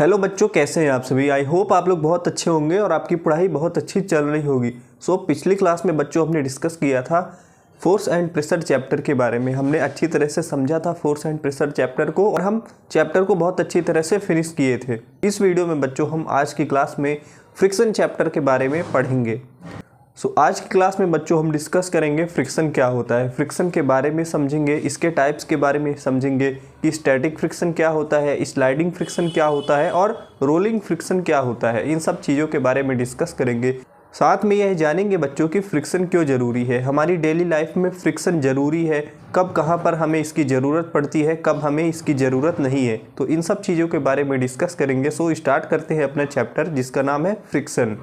Hello बच्चों, कैसे हैं आप सभी। आई होप आप लोग बहुत अच्छे होंगे और आपकी पढ़ाई बहुत अच्छी चल रही होगी। पिछली क्लास में बच्चों हमने डिस्कस किया था फोर्स एंड प्रेशर चैप्टर के बारे में। हमने अच्छी तरह से समझा था फोर्स एंड प्रेशर चैप्टर को और हम चैप्टर को बहुत अच्छी तरह से फिनिश किए थे। इस वीडियो में बच्चों हम आज की क्लास में फ्रिक्शन चैप्टर के बारे में पढ़ेंगे। आज की क्लास में बच्चों हम डिस्कस करेंगे फ्रिक्शन क्या होता है, फ्रिक्शन के बारे में समझेंगे, इसके टाइप्स के बारे में समझेंगे कि स्टैटिक फ्रिक्शन क्या होता है, स्लाइडिंग फ्रिक्शन क्या होता है और रोलिंग फ्रिक्शन क्या होता है। इन सब चीज़ों के बारे में डिस्कस करेंगे। साथ में यह जानेंगे बच्चों कि फ्रिक्शन क्यों ज़रूरी है, हमारी डेली लाइफ में फ्रिक्शन ज़रूरी है, कब कहाँ पर हमें इसकी ज़रूरत पड़ती है, कब हमें इसकी ज़रूरत नहीं है। तो इन सब चीज़ों के बारे में डिस्कस करेंगे। स्टार्ट करते हैं अपना चैप्टर जिसका नाम है फ्रिक्शन।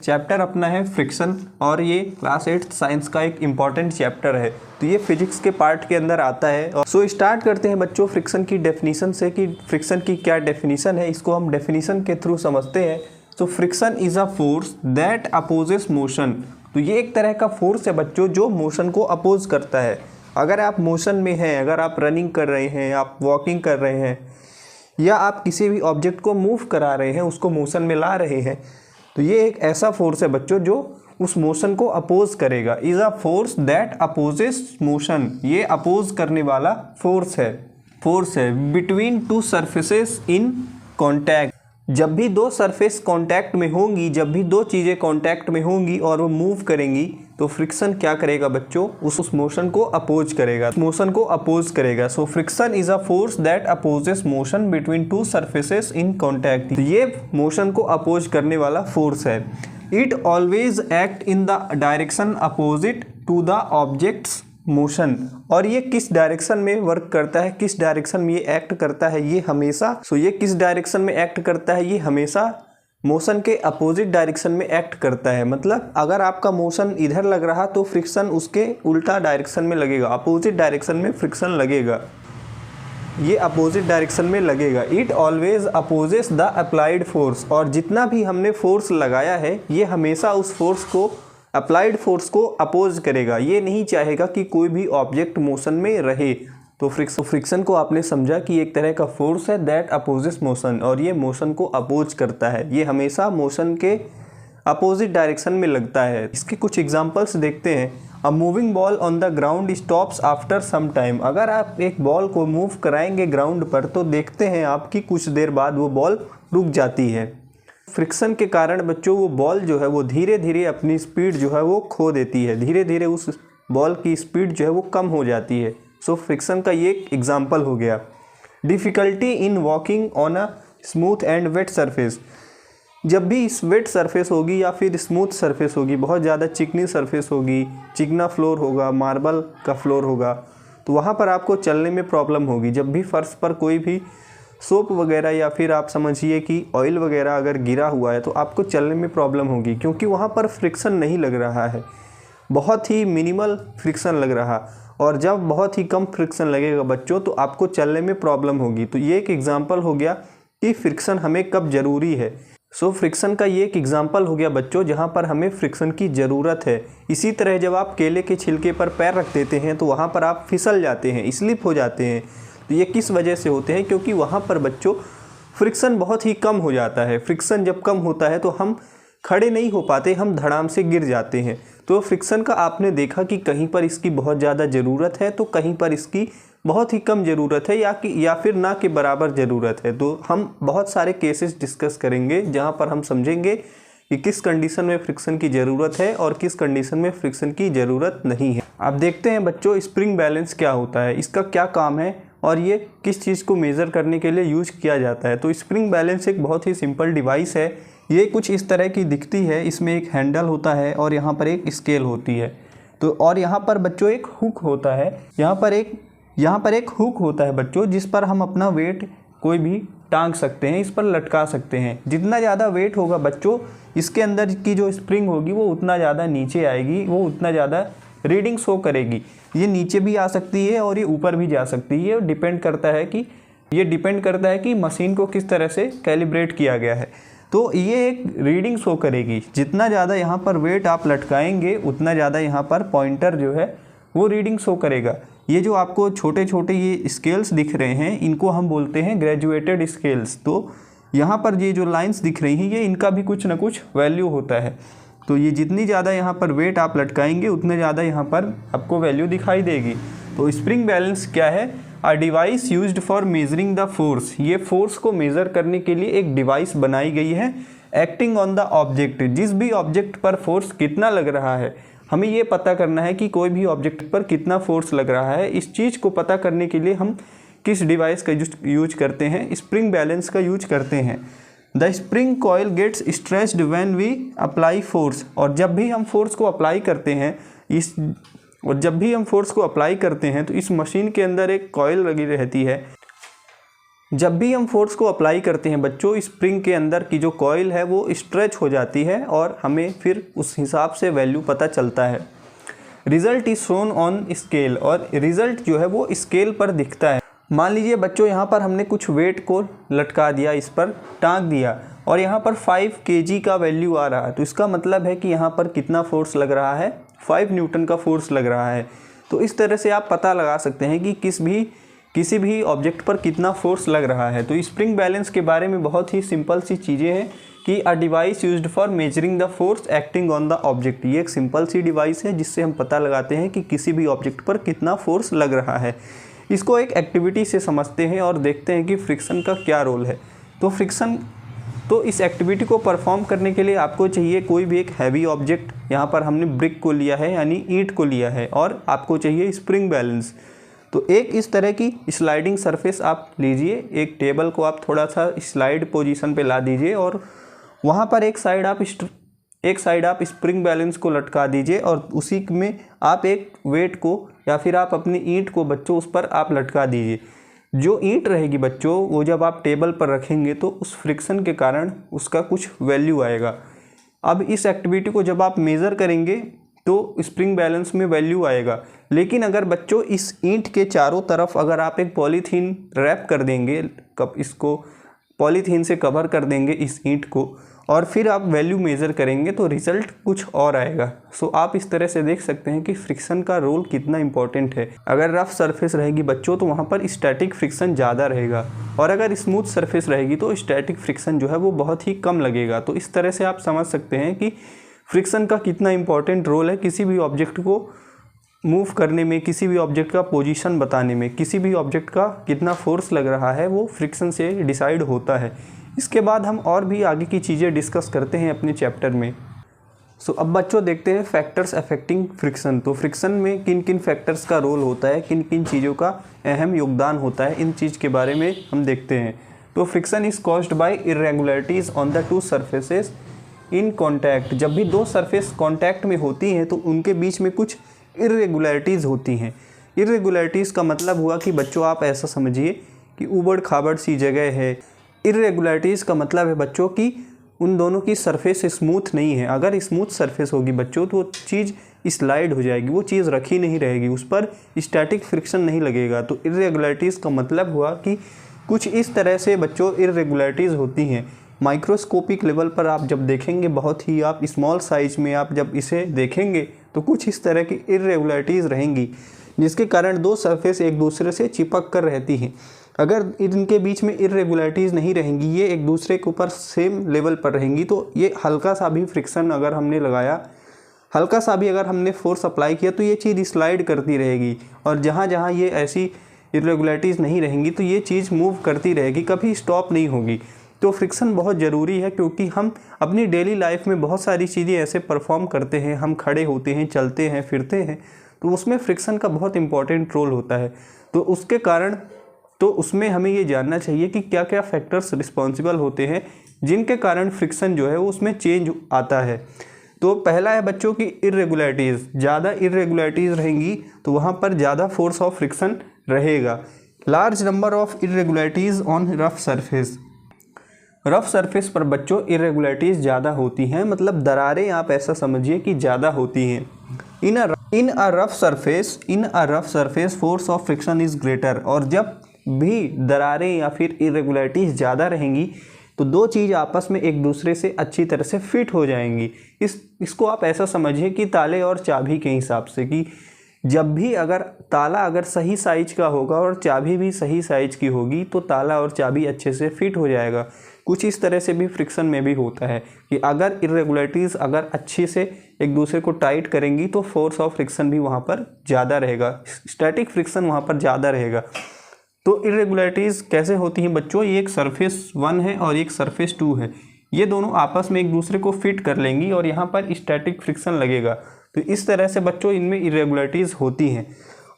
चैप्टर अपना है फ्रिक्शन और ये क्लास 8 साइंस का एक इम्पॉर्टेंट चैप्टर है। तो ये फिजिक्स के पार्ट के अंदर आता है। और स्टार्ट करते हैं बच्चों फ्रिक्शन की डेफिनीशन से कि फ्रिक्शन की क्या डेफिनीशन है। इसको हम डेफिनीशन के थ्रू समझते हैं। Friction is a force that opposes motion. तो ये एक तरह का फोर्स है बच्चों जो मोशन को अपोज करता है। अगर आप मोशन में हैं, अगर आप रनिंग कर रहे हैं, आप वॉकिंग कर रहे हैं या आप किसी भी ऑब्जेक्ट को मूव करा रहे हैं, उसको मोशन में ला रहे हैं, तो ये एक ऐसा फोर्स है बच्चों जो उस मोशन को अपोज करेगा। Is a force that opposes motion. ये अपोज करने वाला फोर्स है between two surfaces in contact. जब भी दो सरफेस कांटेक्ट में होंगी, जब भी दो चीज़ें कांटेक्ट में होंगी और वो मूव करेंगी, तो फ्रिक्शन क्या करेगा बच्चों, उस मोशन को अपोज करेगा। Friction is a force that opposes motion between two surfaces in contact. ये मोशन को अपोज करने वाला फोर्स है। It always act in the direction opposite to the object's motion. और ये किस डायरेक्शन में वर्क करता है, किस डायरेक्शन में ये एक्ट करता है, ये हमेशा ये किस डायरेक्शन में एक्ट करता है, ये हमेशा मोशन के अपोजिट डायरेक्शन में एक्ट करता है। मतलब अगर आपका मोशन इधर लग रहा तो फ्रिक्शन उसके उल्टा डायरेक्शन में लगेगा, अपोजिट डायरेक्शन में फ्रिक्शन लगेगा, ये अपोजिट डायरेक्शन में लगेगा। It always opposes the applied force. और जितना भी हमने फोर्स लगाया है ये हमेशा उस फोर्स को, अप्लाइड फोर्स को अपोज करेगा। ये नहीं चाहेगा कि कोई भी ऑब्जेक्ट मोशन में रहे। तो फ्रिक्शन को आपने समझा कि एक तरह का फोर्स है दैट अपोजेस मोशन और ये मोशन को अपोज करता है। ये हमेशा मोशन के अपोजिट डायरेक्शन में लगता है। इसके कुछ एग्जांपल्स देखते हैं। A moving ball on the ground stops after some time. अगर आप एक बॉल को मूव कराएंगे ग्राउंड पर तो देखते हैं आप कि कुछ देर बाद वो बॉल रुक जाती है। फ्रिक्शन के कारण बच्चों वो बॉल जो है वो धीरे धीरे अपनी स्पीड जो है वो खो देती है, धीरे धीरे उस बॉल की स्पीड जो है वो कम हो जाती है। फ्रिक्शन का ये एक एग्जांपल हो गया। Difficulty in walking on a smooth and wet surface. जब भी इस वेट सरफेस होगी या फिर स्मूथ सरफेस होगी, बहुत ज़्यादा चिकनी सरफेस होगी, चिकना फ्लोर होगा, मार्बल का फ्लोर होगा, तो वहाँ पर आपको चलने में प्रॉब्लम होगी। जब भी फर्श पर कोई भी सोप वगैरह या फिर आप समझिए कि ऑयल वगैरह अगर गिरा हुआ है तो आपको चलने में प्रॉब्लम होगी, क्योंकि वहाँ पर फ्रिक्शन नहीं लग रहा है, बहुत ही मिनिमल फ्रिक्शन लग रहा। और जब बहुत ही कम फ्रिक्शन लगेगा बच्चों तो आपको चलने में प्रॉब्लम होगी। तो ये एक एग्जांपल हो गया कि फ्रिक्शन हमें कब ज़रूरी है। फ्रिक्शन का ये एक एग्जांपल हो गया बच्चों जहाँ पर हमें फ्रिक्शन की ज़रूरत है। इसी तरह जब आप केले के छिलके पर पैर रख देते हैं तो वहाँ पर आप फिसल जाते हैं, स्लिप हो जाते हैं। तो ये किस वजह से होते हैं, क्योंकि वहाँ पर बच्चों फ्रिक्शन बहुत ही कम हो जाता है। फ्रिक्शन जब कम होता है तो हम खड़े नहीं हो पाते, हम धड़ाम से गिर जाते हैं। तो फ्रिक्शन का आपने देखा कि कहीं पर इसकी बहुत ज़्यादा ज़रूरत है तो कहीं पर इसकी बहुत ही कम ज़रूरत है या फिर ना के बराबर ज़रूरत है। तो हम बहुत सारे केसेस डिस्कस करेंगे जहाँ पर हम समझेंगे कि किस कंडीशन में फ्रिक्शन की ज़रूरत है और किस कंडीशन में फ्रिक्शन की ज़रूरत नहीं है। आप देखते हैं बच्चों स्प्रिंग बैलेंस क्या होता है, इसका क्या काम है और ये किस चीज़ को मेज़र करने के लिए यूज किया जाता है। तो स्प्रिंग बैलेंस एक बहुत ही सिंपल डिवाइस है। ये कुछ इस तरह की दिखती है। इसमें एक हैंडल होता है और यहाँ पर एक स्केल होती है। तो और यहाँ पर बच्चों एक हुक होता है, यहाँ पर एक हुक होता है बच्चों जिस पर हम अपना वेट कोई भी टांग सकते हैं, इस पर लटका सकते हैं। जितना ज़्यादा वेट होगा बच्चों इसके अंदर की जो स्प्रिंग होगी वो उतना ज़्यादा नीचे आएगी, वो उतना ज़्यादा रीडिंग शो करेगी। ये नीचे भी आ सकती है और ये ऊपर भी जा सकती है। डिपेंड करता है कि मशीन को किस तरह से कैलिब्रेट किया गया है। तो ये एक रीडिंग शो करेगी। जितना ज़्यादा यहाँ पर वेट आप लटकाएंगे उतना ज़्यादा यहाँ पर पॉइंटर जो है वो रीडिंग शो करेगा। ये जो आपको छोटे छोटे ये स्केल्स दिख रहे हैं इनको हम बोलते हैं ग्रेजुएटेड स्केल्स। तो यहाँ पर ये जो लाइंस दिख रही हैं ये इनका भी कुछ ना कुछ वैल्यू होता है। तो ये जितनी ज़्यादा यहाँ पर वेट आप लटकाएंगे उतने ज़्यादा यहाँ पर आपको वैल्यू दिखाई देगी। तो स्प्रिंग बैलेंस क्या है? A device used for measuring the force. ये फोर्स को मेज़र करने के लिए एक डिवाइस बनाई गई है। एक्टिंग ऑन द ऑब्जेक्ट, जिस भी ऑब्जेक्ट पर फोर्स कितना लग रहा है, हमें ये पता करना है कि कोई भी ऑब्जेक्ट पर कितना फोर्स लग रहा है। इस चीज़ को पता करने के लिए हम किस डिवाइस का यूज करते हैं? स्प्रिंग बैलेंस का यूज करते हैं। The spring coil gets stretched when we apply force. और जब भी हम फोर्स को अप्लाई करते हैं तो इस मशीन के अंदर एक कॉइल लगी रहती है। जब भी हम फोर्स को अप्लाई करते हैं बच्चों, स्प्रिंग के अंदर की जो कॉइल है वो स्ट्रेच हो जाती है और हमें फिर उस हिसाब से वैल्यू पता चलता है। Result is shown on scale, और रिजल्ट जो है वो स्केल पर दिखता है। मान लीजिए बच्चों यहाँ पर हमने कुछ वेट को लटका दिया, इस पर टांग दिया और यहाँ पर 5 kg का वैल्यू आ रहा है, तो इसका मतलब है कि यहाँ पर कितना फोर्स लग रहा है? 5 न्यूटन का फोर्स लग रहा है। तो इस तरह से आप पता लगा सकते हैं कि किसी भी ऑब्जेक्ट पर कितना फोर्स लग रहा है। तो स्प्रिंग बैलेंस के बारे में बहुत ही सिंपल सी चीज़ें हैं कि a device used for measuring the force acting on the object. ये एक सिंपल सी डिवाइस है जिससे हम पता लगाते हैं कि किसी भी ऑब्जेक्ट पर कितना फोर्स लग रहा है। इसको एक एक्टिविटी से समझते हैं और देखते हैं कि फ्रिक्शन का क्या रोल है। तो इस एक्टिविटी को परफॉर्म करने के लिए आपको चाहिए कोई भी एक हैवी ऑब्जेक्ट। यहाँ पर हमने ब्रिक को लिया है यानी ईंट को लिया है, और आपको चाहिए स्प्रिंग बैलेंस। तो एक इस तरह की स्लाइडिंग सरफेस आप लीजिए, एक टेबल को आप थोड़ा सा स्लाइड पोजीशन पे ला दीजिए और वहाँ पर एक साइड आप स्प्रिंग बैलेंस को लटका दीजिए और उसी में आप एक वेट को या फिर आप अपनी ईंट को बच्चों उस पर आप लटका दीजिए। जो ईंट रहेगी बच्चों वो जब आप टेबल पर रखेंगे तो उस फ्रिक्शन के कारण उसका कुछ वैल्यू आएगा। अब इस एक्टिविटी को जब आप मेज़र करेंगे तो स्प्रिंग बैलेंस में वैल्यू आएगा। लेकिन अगर बच्चों इस ईंट के चारों तरफ अगर आप एक पॉलीथीन रैप कर देंगे, इसको पॉलीथीन से कवर कर देंगे इस ईंट को, और फिर आप वैल्यू मेज़र करेंगे तो रिज़ल्ट कुछ और आएगा। सो आप इस तरह से देख सकते हैं कि फ्रिक्शन का रोल कितना इंपॉर्टेंट है। अगर रफ सरफेस रहेगी बच्चों तो वहाँ पर स्टैटिक फ्रिक्शन ज़्यादा रहेगा, और अगर स्मूथ सरफेस रहेगी तो स्टैटिक फ्रिक्शन जो है वो बहुत ही कम लगेगा। तो इस तरह से आप समझ सकते हैं कि फ्रिक्शन का कितना इंपॉर्टेंट रोल है किसी भी ऑब्जेक्ट को मूव करने में, किसी भी ऑब्जेक्ट का पोजीशन बताने में, किसी भी ऑब्जेक्ट का कितना फोर्स लग रहा है वो फ्रिक्शन से डिसाइड होता है। इसके बाद हम और भी आगे की चीज़ें डिस्कस करते हैं अपने चैप्टर में। सो अब बच्चों देखते हैं फैक्टर्स अफेक्टिंग फ्रिक्शन। तो फ्रिक्शन में किन किन फैक्टर्स का रोल होता है, किन किन चीज़ों का अहम योगदान होता है, इन चीज़ के बारे में हम देखते हैं। तो friction is caused by irregularities on the two surfaces in contact. जब भी दो सरफेस कॉन्टैक्ट में होती हैं तो उनके बीच में कुछ इरेगुलरिटीज़ होती हैं। इरेगुलरिटीज़ का मतलब हुआ कि बच्चों आप ऐसा समझिए कि ऊबड़ खाबड़ सी जगह है। इरेगुलरिटीज़ का मतलब है बच्चों कि उन दोनों की सरफेस स्मूथ नहीं है। अगर स्मूथ सरफेस होगी बच्चों तो वो चीज़ स्लाइड हो जाएगी, वो चीज़ रखी नहीं रहेगी, उस पर स्टैटिक फ्रिक्शन नहीं लगेगा। तो इरेगुलरिटीज़ का मतलब हुआ कि कुछ इस तरह से बच्चों इरेगुलरिटीज़ होती हैं। माइक्रोस्कोपिक लेवल पर आप जब देखेंगे, बहुत ही आप स्मॉल साइज में आप जब इसे देखेंगे तो कुछ इस तरह की इरेगुलरिटीज़ रहेंगी जिसके कारण दो सरफेस एक दूसरे से चिपक कर रहती हैं। अगर इनके बीच में इरेगुलरिटीज़ नहीं रहेंगी, ये एक दूसरे के ऊपर सेम लेवल पर रहेंगी, तो ये हल्का सा भी फ्रिक्शन अगर हमने लगाया, हल्का सा भी अगर हमने फोर्स अप्लाई किया तो ये चीज़ स्लाइड करती रहेगी। और जहाँ जहाँ ये ऐसी इरेगुलरिटीज़ नहीं रहेंगी तो ये चीज़ मूव करती रहेगी, कभी स्टॉप नहीं होगी। तो फ्रिक्शन बहुत ज़रूरी है क्योंकि हम अपनी डेली लाइफ में बहुत सारी चीज़ें ऐसे परफॉर्म करते हैं, हम खड़े होते हैं, चलते हैं, फिरते हैं, तो उसमें फ्रिक्शन का बहुत इंपॉर्टेंट रोल होता है। तो उसके कारण उसमें हमें ये जानना चाहिए कि क्या क्या फैक्टर्स रिस्पॉन्सिबल होते हैं जिनके कारण फ्रिक्शन जो है वो उसमें चेंज आता है। तो पहला है बच्चों की इरेगुलरिटीज़। ज़्यादा इरेगुलरिटीज़ रहेंगी तो वहाँ पर ज़्यादा फोर्स ऑफ फ्रिक्शन रहेगा। Large number of irregularities on rough surface. Rough surface पर बच्चों इरेगुलरिटीज़ ज़्यादा होती हैं, मतलब दरारें आप ऐसा समझिए कि ज़्यादा होती हैं। In a rough surface force of friction is greater. और जब भी दरारें या फिर इरेगुलरिटीज़ ज़्यादा रहेंगी तो दो चीज़ आपस में एक दूसरे से अच्छी तरह से फिट हो जाएंगी। इसको आप ऐसा समझिए कि ताले और चाबी के हिसाब से, कि जब भी अगर ताला अगर सही साइज का होगा और चाबी भी सही साइज की होगी तो ताला और चाबी अच्छे से फिट हो जाएगा। कुछ इस तरह से भी फ्रिक्शन में भी होता है कि अगर इरेगुलरिटीज़ अगर अच्छे से एक दूसरे को टाइट करेंगी तो फोर्स ऑफ फ्रिक्शन भी वहाँ पर ज़्यादा रहेगा, स्टैटिक फ्रिक्शन वहाँ पर ज़्यादा रहेगा। तो इरेगुलरिटीज़ कैसे होती हैं बच्चों, ये एक सरफेस 1 है और एक सरफेस 2 है, ये दोनों आपस में एक दूसरे को फिट कर लेंगी और यहाँ पर स्टैटिक फ्रिक्शन लगेगा। तो इस तरह से बच्चों इनमें इरेगुलरिटीज़ होती हैं।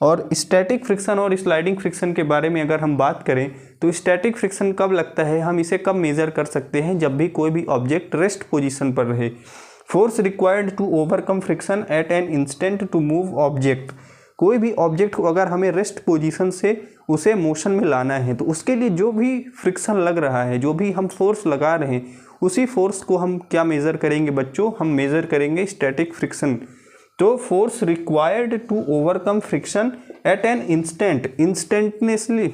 और स्टैटिक फ्रिक्शन और स्लाइडिंग फ्रिक्शन के बारे में अगर हम बात करें तो स्टैटिक फ्रिक्शन कब लगता है, हम इसे कब मेज़र कर सकते हैं, जब भी कोई भी ऑब्जेक्ट रेस्ट पोजीशन पर रहे। Force required to overcome friction at an instant to move object, कोई भी ऑब्जेक्ट को अगर हमें रेस्ट पोजीशन से उसे मोशन में लाना है तो उसके लिए जो भी फ्रिक्शन लग रहा है, जो भी हम फोर्स लगा रहे हैं, उसी फोर्स को हम क्या मेज़र करेंगे बच्चों, हम मेज़र करेंगे स्टैटिक फ्रिक्शन। तो force required to overcome friction at an instantaneously,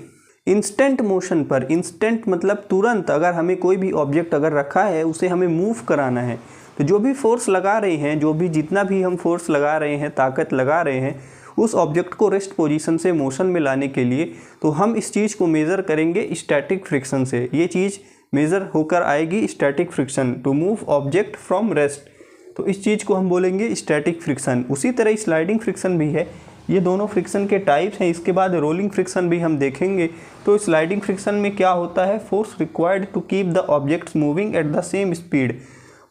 instant motion पर, इंस्टेंट मतलब तुरंत, अगर हमें कोई भी ऑब्जेक्ट अगर रखा है उसे हमें मूव कराना है तो जो भी फोर्स लगा रहे हैं, जो भी जितना भी हम फोर्स लगा रहे हैं, ताकत लगा रहे हैं उस ऑब्जेक्ट को रेस्ट पोजीशन से मोशन में लाने के लिए, तो हम इस चीज़ को मेज़र करेंगे स्टैटिक फ्रिक्शन से। ये चीज़ मेज़र होकर आएगी static friction to move object from rest, तो इस चीज़ को हम बोलेंगे स्टैटिक फ्रिक्शन। उसी तरह स्लाइडिंग फ्रिक्शन भी है, ये दोनों फ्रिक्शन के टाइप्स हैं। इसके बाद रोलिंग फ्रिक्शन भी हम देखेंगे। तो स्लाइडिंग फ्रिक्शन में क्या होता है, force required to keep the objects moving at the same speed.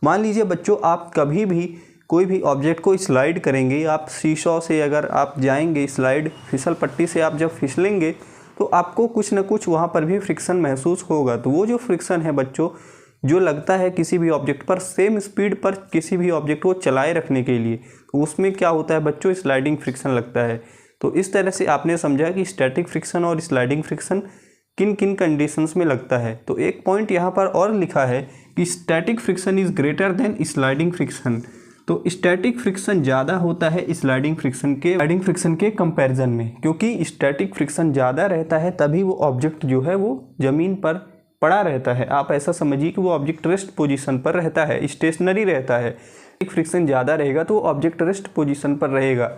मान लीजिए बच्चों आप कभी भी कोई भी ऑब्जेक्ट को स्लाइड करेंगे, आप सीसॉ से अगर आप जाएंगे स्लाइड, फिसल पट्टी से आप जब फिसलेंगे तो आपको कुछ न कुछ वहाँ पर भी फ्रिक्शन महसूस होगा। तो वो जो फ्रिक्शन है बच्चों जो लगता है किसी भी ऑब्जेक्ट पर सेम स्पीड पर किसी भी ऑब्जेक्ट को चलाए रखने के लिए, तो उसमें क्या होता है बच्चों, स्लाइडिंग फ्रिक्शन लगता है। तो इस तरह से आपने समझा कि स्टैटिक फ्रिक्शन और स्लाइडिंग फ्रिक्शन किन किन कंडीशंस में लगता है। तो एक पॉइंट यहाँ पर और लिखा है कि static friction is greater than sliding friction. तो स्टैटिक फ्रिक्शन ज़्यादा होता है स्लाइडिंग फ्रिक्शन के कंपैरिजन में, क्योंकि स्टैटिक फ्रिक्शन ज़्यादा रहता है तभी वो ऑब्जेक्ट जो है वो ज़मीन पर पड़ा रहता है। आप ऐसा समझिए कि वो ऑब्जेक्ट रेस्ट पोजीशन पर रहता है, स्टेशनरी रहता है। एक फ्रिक्शन ज़्यादा रहेगा तो ऑब्जेक्ट रेस्ट पोजीशन पर रहेगा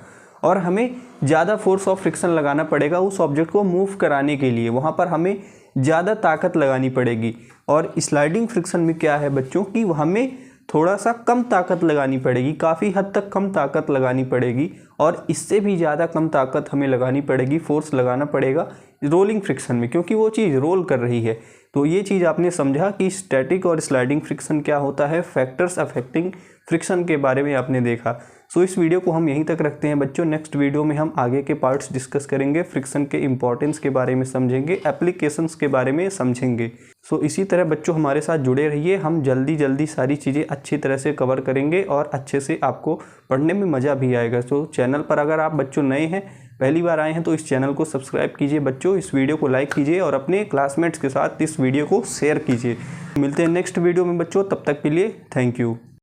और हमें ज़्यादा फोर्स ऑफ फ्रिक्शन लगाना पड़ेगा उस ऑब्जेक्ट को मूव कराने के लिए, वहाँ पर हमें ज़्यादा ताकत लगानी पड़ेगी। और स्लाइडिंग फ्रिक्शन में क्या है बच्चों कि हमें थोड़ा सा कम ताकत लगानी पड़ेगी, काफ़ी हद तक कम ताकत लगानी पड़ेगी और इससे भी ज़्यादा कम ताकत हमें लगानी पड़ेगी, फोर्स लगाना पड़ेगा रोलिंग फ्रिक्शन में, क्योंकि वो चीज़ रोल कर रही है। तो ये चीज़ आपने समझा कि स्टैटिक और स्लाइडिंग फ्रिक्शन क्या होता है, फैक्टर्स अफेक्टिंग फ्रिक्शन के बारे में आपने देखा। सो इस वीडियो को हम यहीं तक रखते हैं बच्चों। नेक्स्ट वीडियो में हम आगे के पार्ट्स डिस्कस करेंगे, फ्रिक्शन के इंपॉर्टेंस के बारे में समझेंगे, एप्लीकेशंस के बारे में समझेंगे। सो इसी तरह बच्चों हमारे साथ जुड़े रहिए, हम जल्दी सारी चीज़ें अच्छी तरह से कवर करेंगे और अच्छे से आपको पढ़ने में मज़ा भी आएगा। सो चैनल पर अगर आप बच्चों नए हैं, पहली बार आए हैं, तो इस चैनल को सब्सक्राइब कीजिए बच्चों, इस वीडियो को लाइक कीजिए और अपने क्लासमेट्स के साथ इस वीडियो को शेयर कीजिए। मिलते हैं नेक्स्ट वीडियो में बच्चों, तब तक के लिए थैंक यू।